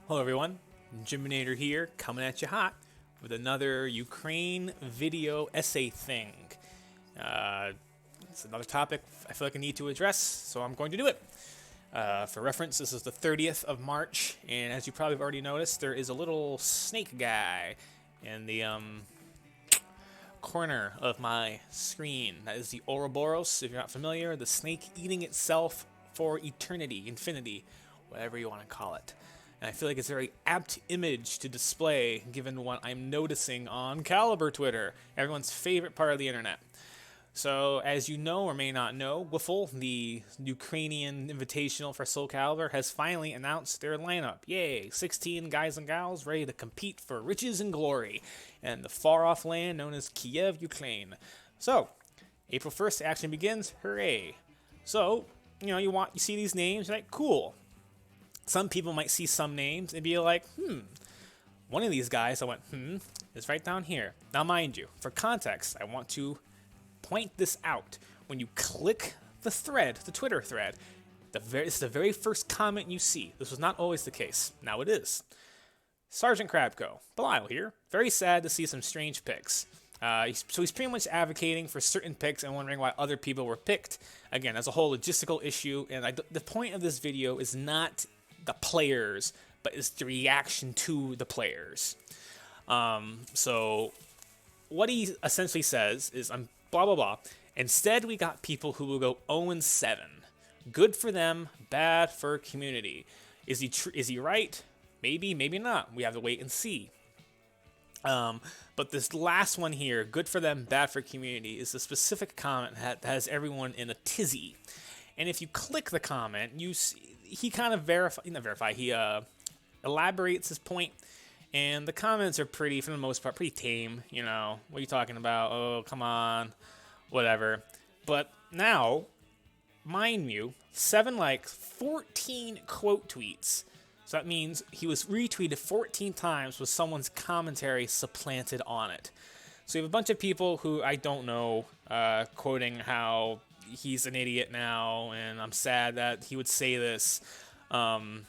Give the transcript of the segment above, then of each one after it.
Hello everyone, Jiminator here, coming at you hot with another Ukraine video essay thing. It's another topic I feel like I need to address, so I'm going to do it. For reference, this is the 30th of March, and as you probably have already noticed, there is a little snake guy in the corner of my screen. That is the Ouroboros, if you're not familiar, the snake eating itself for eternity, infinity, whatever you want to call it. And I feel like it's a very apt image to display given what I'm noticing on Calibur Twitter, everyone's favorite part of the internet. So, as you know or may not know, Wiffle, the Ukrainian invitational for SoulCalibur, has finally announced their lineup. Yay! 16 guys and gals ready to compete for riches and glory in the far-off land known as Kiev, Ukraine. So, April 1st, the action begins. Hooray! So, you see these names, you're like, cool. Some people might see some names and be like, one of these guys, I went, is right down here. Now, mind you, for context, I want to point this out. When you click the thread, the Twitter thread, it's the very first comment you see. This was not always the case. Now it is. Sergeant Crabco, Belial here. Very sad to see some strange picks. So he's pretty much advocating for certain picks and wondering why other people were picked. Again, as a whole logistical issue, and the point of this video is not the players, but it's the reaction to the players. So what he essentially says is, I'm blah, blah, blah. Instead, we got people who will go 0-7. Good for them, bad for community. Is he right? Maybe, maybe not. We have to wait and see. But this last one here, good for them, bad for community, is a specific comment that has everyone in a tizzy. And if you click the comment, you see, he kind of elaborates his point. And the comments are pretty, for the most part, pretty tame. What are you talking about? Oh, come on. Whatever. But now, mind you, 7 likes, 14 quote tweets. So that means he was retweeted 14 times with someone's commentary supplanted on it. So you have a bunch of people who I don't know quoting how he's an idiot now, and I'm sad that he would say this. To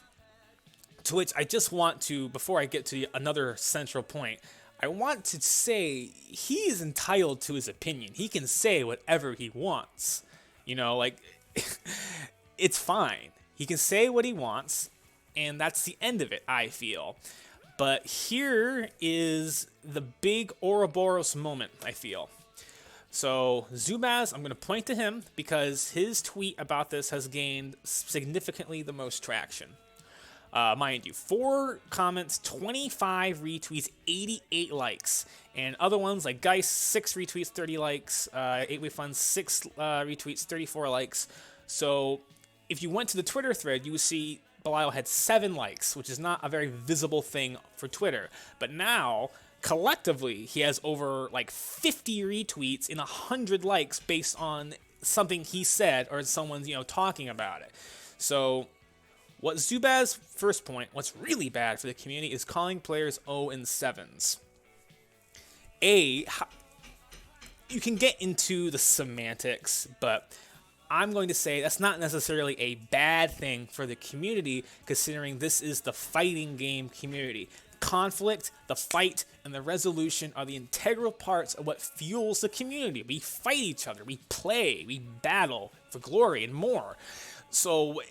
which I just want to, before I get to another central point, I want to say he is entitled to his opinion. He can say whatever he wants. It's fine. He can say what he wants, and that's the end of it, I feel. But here is the big Ouroboros moment, I feel. So, Zubaz, I'm going to point to him because his tweet about this has gained significantly the most traction. Mind you, 4 comments, 25 retweets, 88 likes. And other ones like Geist, 6 retweets, 30 likes. 8-Way Fun, 6 retweets, 34 likes. So if you went to the Twitter thread, you would see Belial had 7 likes, which is not a very visible thing for Twitter. But now, collectively, he has over 50 retweets and 100 likes based on something he said or someone's, talking about it. So what Zubaz's first point, what's really bad for the community, is calling players 0-7s. You can get into the semantics, but I'm going to say that's not necessarily a bad thing for the community, considering this is the fighting game community. Conflict, the fight, and the resolution are the integral parts of what fuels the community. We fight each other, we play, we battle for glory and more. So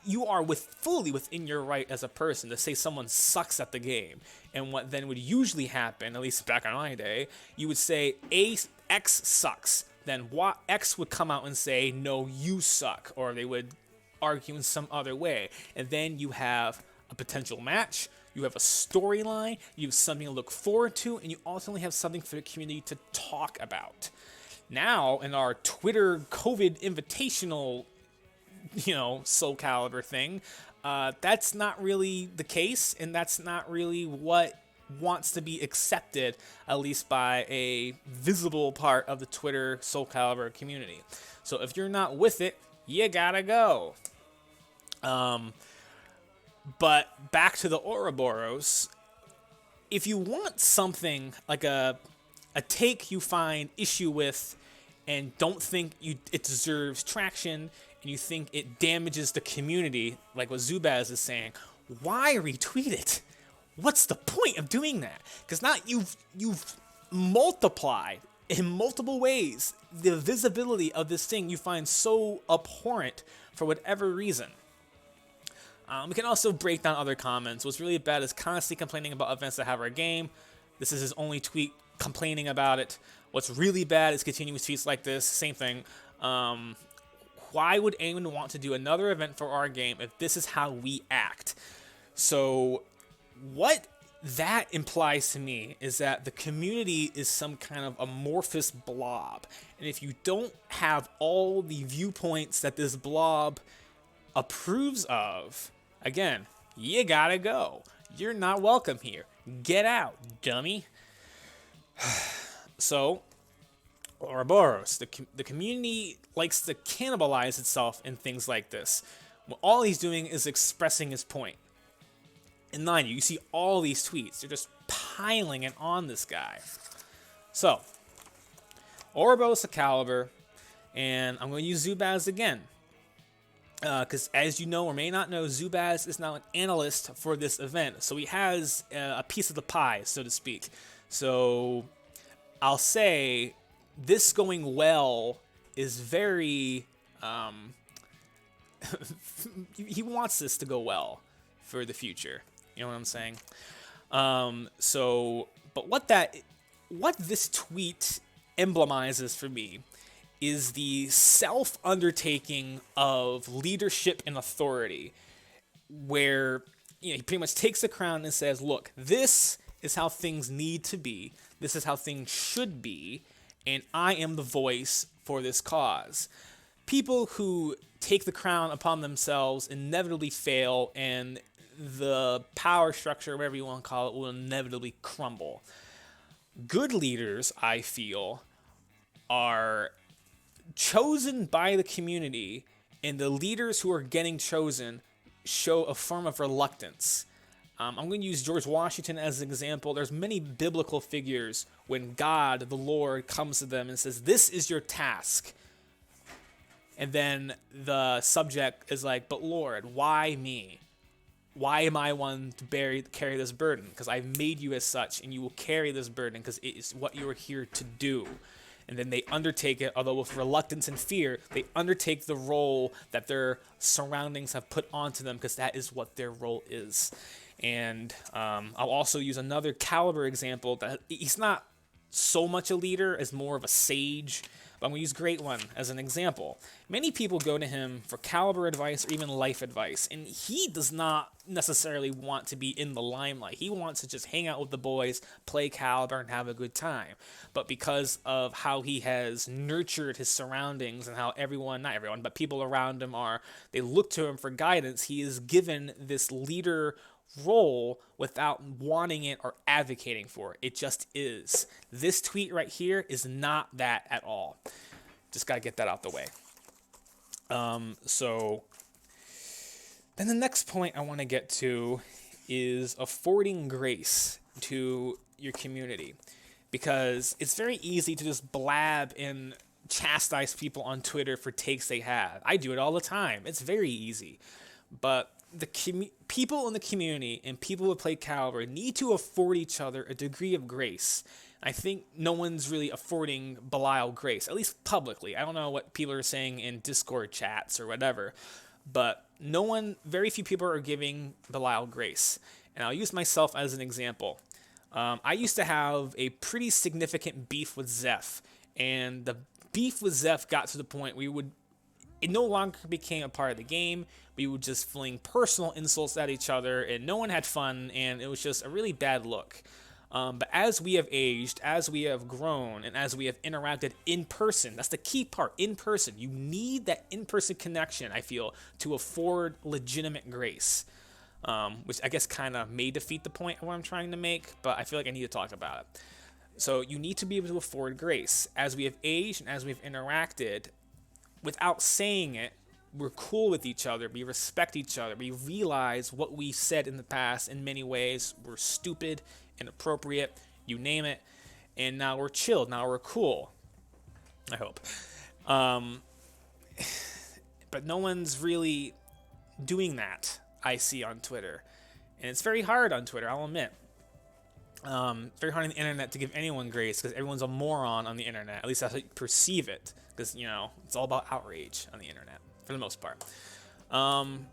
you are fully within your right as a person to say someone sucks at the game. And what then would usually happen, at least back in my day, you would say X sucks. Then X would come out and say, no, you suck. Or they would argue in some other way. And then you have a potential match, you have a storyline, you have something to look forward to, and you ultimately have something for the community to talk about. Now, in our Twitter COVID invitational SoulCalibur thing, that's not really the case, and that's not really what wants to be accepted, at least by a visible part of the Twitter SoulCalibur community. So if you're not with it, you gotta go. But back to the Ouroboros, if you want something like a take you find issue with and don't think it deserves traction, and you think it damages the community, like what Zubaz is saying, why retweet it? What's the point of doing that? Because now you've multiplied in multiple ways the visibility of this thing you find so abhorrent for whatever reason. We can also break down other comments. What's really bad is constantly complaining about events that have our game. This is his only tweet complaining about it. What's really bad is continuous tweets like this. Same thing. Why would anyone want to do another event for our game if this is how we act? So what that implies to me is that the community is some kind of amorphous blob. And if you don't have all the viewpoints that this blob approves of, again, you gotta go. You're not welcome here. Get out, dummy. So, Ouroboros, the community likes to cannibalize itself in things like this. Well, all he's doing is expressing his point. And mind you see all these tweets. They're just piling it on this guy. So, Ouroboros SoulCalibur, and I'm going to use Zubaz again. Because as you know or may not know, Zubaz is now an analyst for this event. So he has a piece of the pie, so to speak. So I'll say this going well is very... he wants this to go well for the future. You know what I'm saying? But what this tweet emblemizes for me is the self-undertaking of leadership and authority, where he pretty much takes the crown and says, look, this is how things need to be, this is how things should be, and I am the voice for this cause. People who take the crown upon themselves inevitably fail, and the power structure, whatever you want to call it, will inevitably crumble. Good leaders, I feel, are chosen by the community, and the leaders who are getting chosen show a form of reluctance. I'm going to use George Washington as an example. There's many biblical figures when God, the Lord, comes to them and says, this is your task. And then the subject is like, but Lord, why me? Why am I one to carry this burden? Because I've made you as such, and you will carry this burden because it is what you are here to do. And then they undertake it, although with reluctance and fear, they undertake the role that their surroundings have put onto them because that is what their role is. And I'll also use another Caliber example that he's not so much a leader as more of a sage. But I'm going to use Great One as an example. Many people go to him for Caliber advice or even life advice, and he does not necessarily want to be in the limelight. He wants to just hang out with the boys, play Caliber, and have a good time. But because of how he has nurtured his surroundings and how not everyone, but people around him they look to him for guidance, he is given this leader role without wanting it or advocating for it. It just is. This tweet right here is not that at all. Just gotta get that out the way. So then the next point I want to get to is affording grace to your community, because it's very easy to just blab and chastise people on Twitter for takes they have. I do it all the time. It's very easy. But the people in the community and people who play Caliber need to afford each other a degree of grace. I think no one's really affording Belial grace, at least publicly. I don't know what people are saying in Discord chats or whatever, but very few people are giving Belial grace. And I'll use myself as an example. I used to have a pretty significant beef with Zeph, and the beef with Zeph got to the point it no longer became a part of the game. We would just fling personal insults at each other, and no one had fun, and it was just a really bad look. But as we have aged, as we have grown, and as we have interacted in person, that's the key part, in person. You need that in-person connection, I feel, to afford legitimate grace, which I guess kind of may defeat the point of what I'm trying to make, but I feel like I need to talk about it. So you need to be able to afford grace. As we have aged and as we've interacted, without saying it, we're cool with each other, we respect each other, we realize what we said in the past in many ways were stupid, inappropriate, you name it, and now we're chilled, now we're cool, I hope. But no one's really doing that. I see on Twitter. And it's very hard on Twitter, I'll admit. Very hard on the internet to give anyone grace because everyone's a moron on the internet. At least that's how you perceive it. Because, you know, it's all about outrage on the internet for the most part. And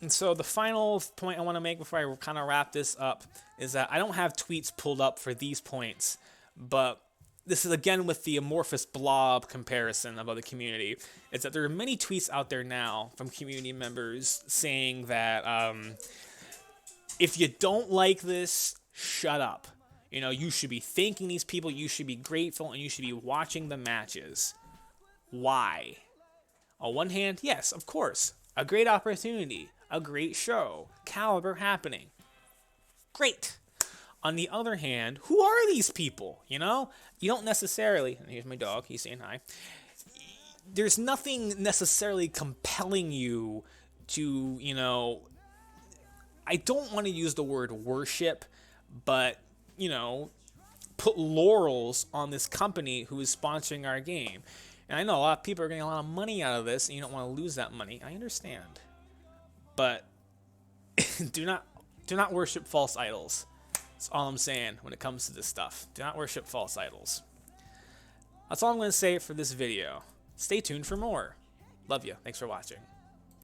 so the final point I want to make before I kind of wrap this up is that I don't have tweets pulled up for these points, but this is again with the amorphous blob comparison about the community. It's that there are many tweets out there now from community members saying that if you don't like this, shut up. You know, you should be thanking these people, you should be grateful, and you should be watching the matches. Why? On one hand, yes, of course, a great opportunity, a great show, Caliber happening. Great. On the other hand, who are these people? You know, you don't necessarily, and here's my dog, he's saying hi. There's nothing necessarily compelling you to, you know, I don't want to use the word worship, but, you know, put laurels on this company who is sponsoring our game. And I know a lot of people are getting a lot of money out of this, and you don't want to lose that money. I understand. But do not worship false idols. That's all I'm saying when it comes to this stuff. Do not worship false idols. That's all I'm going to say for this video. Stay tuned for more. Love you. Thanks for watching.